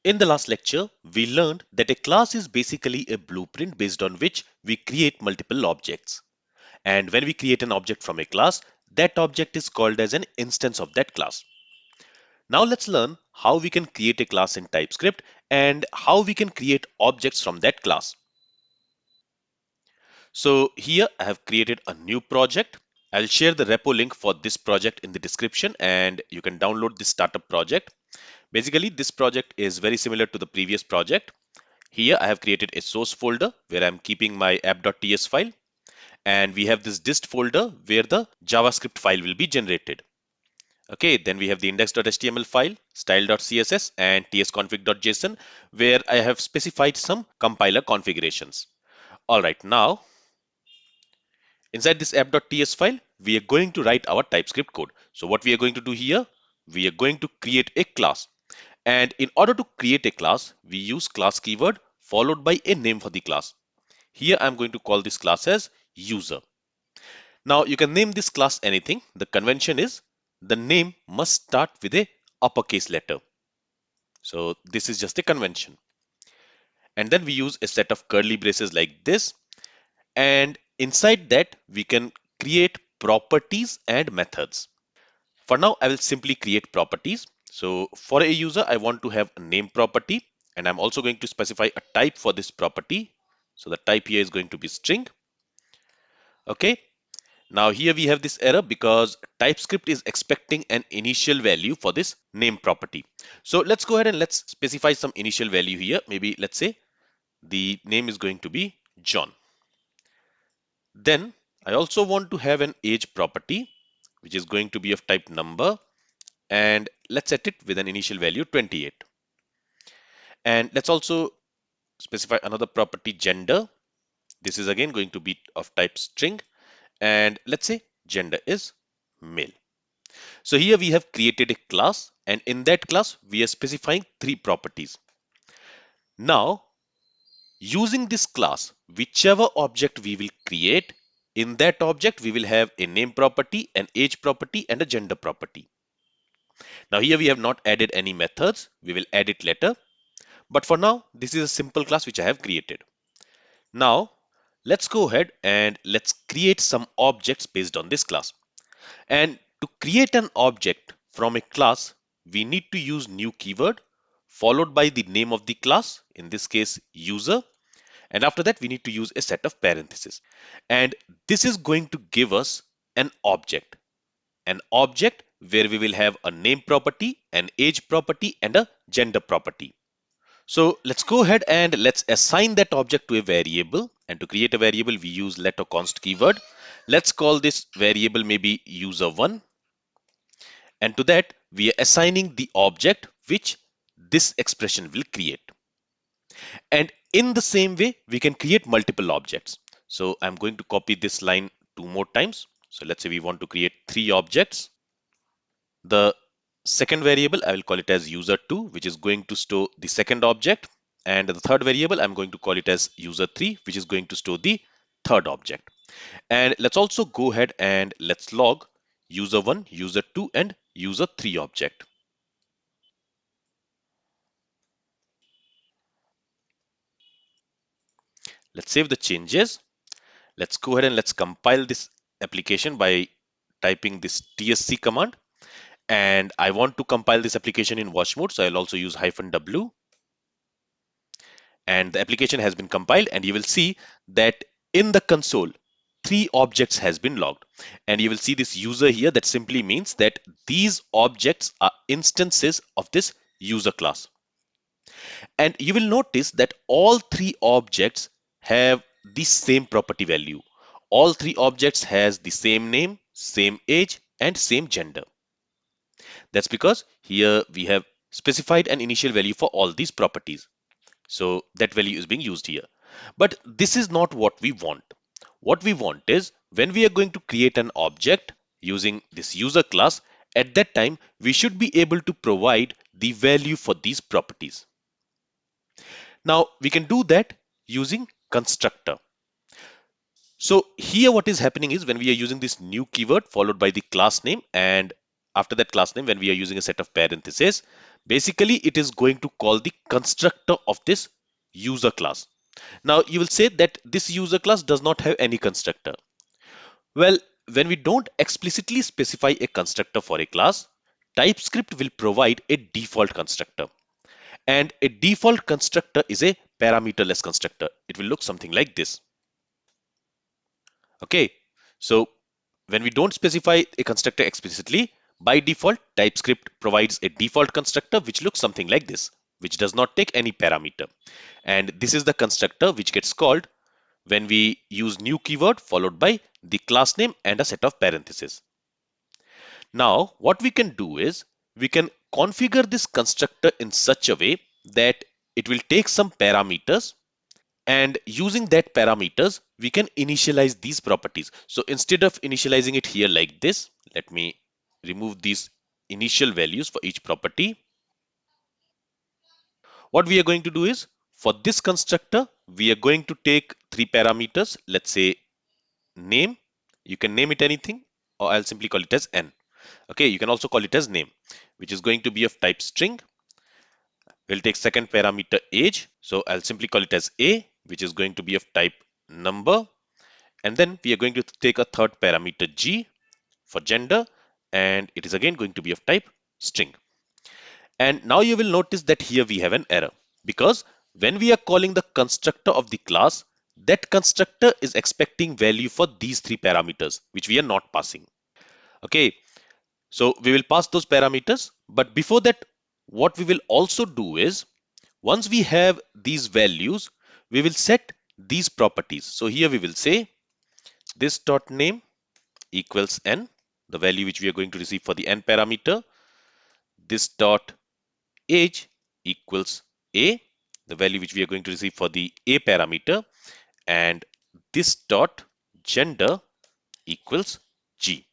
In the last lecture, we learned that a class is basically a blueprint based on which we create multiple objects. And when we create an object from a class, that object is called as an instance of that class. Now let's learn how we can create a class in TypeScript and how we can create objects from that class. So here I have created a new project. I'll share the repo link for this project in the description and you can download this startup project. Basically, this project is very similar to the previous project. Here I have created a source folder where I'm keeping my app.ts file, and we have this dist folder where the JavaScript file will be generated. Okay, then we have the index.html file, style.css, and tsconfig.json where I have specified some compiler configurations. All right, now inside this app.ts file, we are going to write our TypeScript code. So what we are going to do here, we are going to create a class. And in order to create a class, we use class keyword followed by a name for the class. Here I'm going to call this class as user. Now you can name this class anything. The convention is the name must start with a uppercase letter. So this is just a convention. And then we use a set of curly braces like this. And inside that we can create properties and methods. For now, I will simply create properties. So for a user, I want to have a name property, and I'm also going to specify a type for this property. So the type here is going to be string. Okay. Now here we have this error because TypeScript is expecting an initial value for this name property. So let's go ahead and let's specify some initial value here. Maybe let's say the name is going to be John. Then I also want to have an age property, which is going to be of type number, and let's set it with an initial value 28. And let's also specify another property gender. This is again going to be of type string, and let's say gender is male. So here we have created a class, and in that class we are specifying three properties. Now using this class, whichever object we will create, in that object we will have a name property, an age property, and a gender property. Now here we have not added any methods, we will add it later. But for now, this is a simple class which I have created. Now, let's go ahead and let's create some objects based on this class. And to create an object from a class, we need to use new keyword followed by the name of the class, in this case user. And after that, we need to use a set of parentheses. And this is going to give us an object where we will have a name property, an age property, and a gender property. So let's go ahead and let's assign that object to a variable. And to create a variable, we use let_const keyword. Let's call this variable maybe user1. And to that, we are assigning the object which this expression will create. And in the same way, we can create multiple objects. So I'm going to copy this line two more times. So let's say we want to create three objects. The second variable, I will call it as user2, which is going to store the second object. And the third variable, I'm going to call it as user3, which is going to store the third object. And let's also go ahead and let's log user1, user2, and user3 object. Let's save the changes. Let's go ahead and let's compile this application by typing this tsc command. And I want to compile this application in watch mode, so I'll also use -w. And the application has been compiled, and you will see that in the console, three objects has been logged. And you will see this user here. That simply means that these objects are instances of this user class. And you will notice that all three objects have the same property value. All three objects has the same name, same age, and same gender. That's because here we have specified an initial value for all these properties. So that value is being used here. But this is not what we want. What we want is when we are going to create an object using this user class, at that time we should be able to provide the value for these properties. Now we can do that using constructor. So here what is happening is when we are using this new keyword followed by the class name, and after that class name, when we are using a set of parentheses, basically it is going to call the constructor of this user class. Now you will say that this user class does not have any constructor. Well, when we don't explicitly specify a constructor for a class, TypeScript will provide a default constructor. And a default constructor is a parameterless constructor. It will look something like this. Okay, so when we don't specify a constructor explicitly, by default, TypeScript provides a default constructor which looks something like this, which does not take any parameter. And this is the constructor which gets called when we use new keyword followed by the class name and a set of parentheses. Now, what we can do is we can configure this constructor in such a way that it will take some parameters, and using that parameters we can initialize these properties. So instead of initializing it here like this, let me remove these initial values for each property. What we are going to do is, for this constructor we are going to take three parameters. Let's say name. You can name it anything, or I'll simply call it as n. Okay, you can also call it as name, which is going to be of type string. We'll take second parameter age, so I'll simply call it as a, which is going to be of type number. And then we are going to take a third parameter g for gender, and it is again going to be of type string. And now you will notice that here we have an error, because when we are calling the constructor of the class, that constructor is expecting value for these three parameters which we are not passing. Okay, so we will pass those parameters, but before that, what we will also do is, once we have these values, we will set these properties. So here we will say this dot name equals n, the value which we are going to receive for the n parameter. This dot age equals a, the value which we are going to receive for the a parameter. And this dot gender equals g.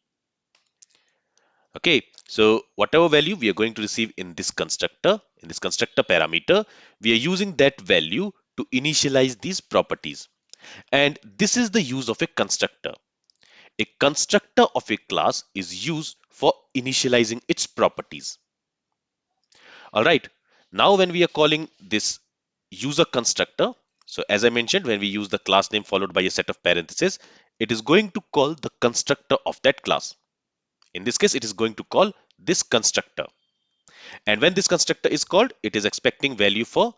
Okay, so whatever value we are going to receive in this constructor parameter, we are using that value to initialize these properties. And this is the use of a constructor. A constructor of a class is used for initializing its properties. All right, now when we are calling this user constructor, so as I mentioned, when we use the class name followed by a set of parentheses, it is going to call the constructor of that class. In this case, it is going to call this constructor. And when this constructor is called, it is expecting value for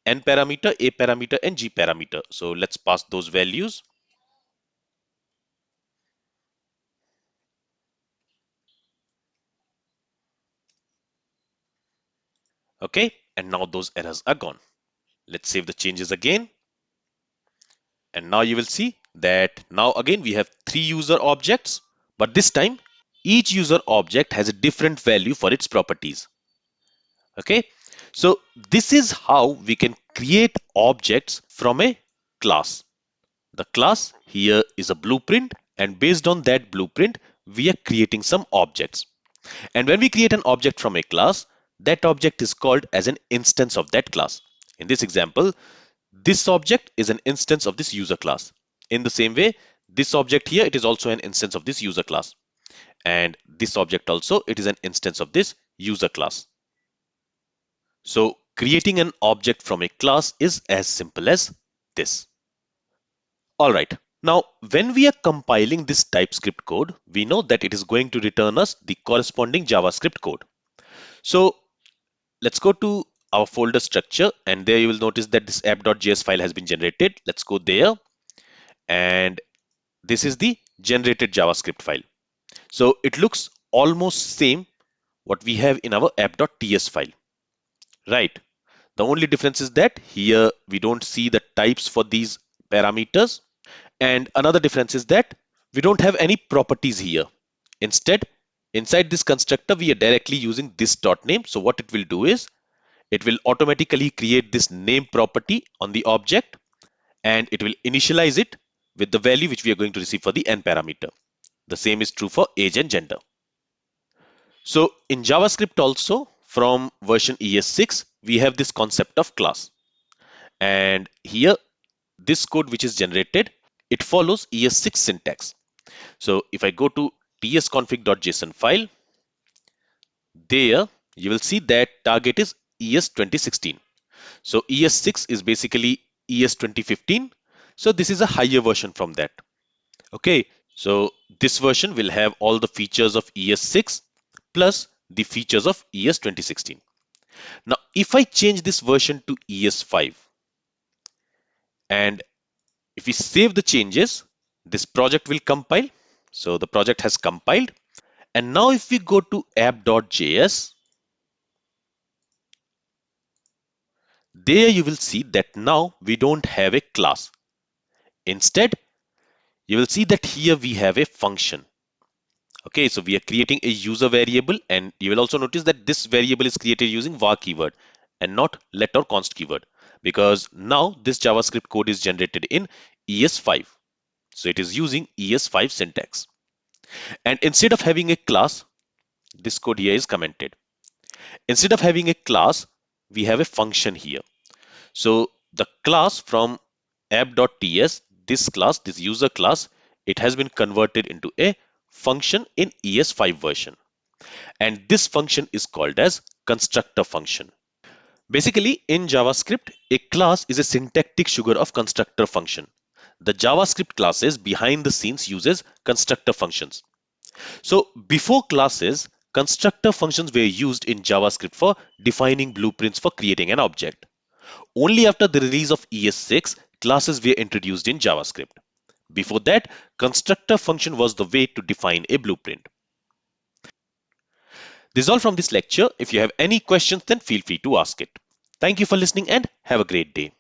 n parameter, a parameter, and g parameter. So let's pass those values. Okay, and now those errors are gone. Let's save the changes again. And now you will see that now again we have three user objects, but this time each user object has a different value for its properties. Okay, so this is how we can create objects from a class. The class here is a blueprint, and based on that blueprint, we are creating some objects. And when we create an object from a class, that object is called as an instance of that class. In this example, this object is an instance of this user class. In the same way, this object here, it is also an instance of this user class. And this object also, it is an instance of this user class. So creating an object from a class is as simple as this. All right. Now, when we are compiling this TypeScript code, we know that it is going to return us the corresponding JavaScript code. So let's go to our folder structure, and there you will notice that this app.js file has been generated. Let's go there, and this is the generated JavaScript file. So it looks almost same what we have in our app.ts file, right? The only difference is that here we don't see the types for these parameters. And another difference is that we don't have any properties here. Instead, inside this constructor, we are directly using this dot name. So what it will do is it will automatically create this name property on the object, and it will initialize it with the value which we are going to receive for the n parameter. The same is true for age and gender. So in JavaScript also, from version ES6, we have this concept of class. And here, this code which is generated, it follows ES6 syntax. So if I go to tsconfig.json file, There you will see that target is ES 2016. So ES6 is basically ES 2015. So this is a higher version from that. Okay, so this version will have all the features of ES6 plus the features of ES 2016. Now, if I change this version to ES5 and if we save the changes, this project will compile. So the project has compiled. And now if we go to app.js, there you will see that now we don't have a class. Instead, you will see that here we have a function. Okay, so we are creating a user variable, and you will also notice that this variable is created using var keyword and not let or const keyword, because now this JavaScript code is generated in ES5. So it is using ES5 syntax. And instead of having a class, this code here is commented. Instead of having a class, we have a function here. So the class from app.ts, this class, this user class, it has been converted into a function in ES5 version. And this function is called as constructor function. Basically, in JavaScript, a class is a syntactic sugar of constructor function. The JavaScript classes behind the scenes uses constructor functions. So before classes, constructor functions were used in JavaScript for defining blueprints for creating an object. Only after the release of ES6, classes were introduced in JavaScript. Before that, constructor function was the way to define a blueprint. This is all from this lecture. If you have any questions, then feel free to ask it. Thank you for listening and have a great day.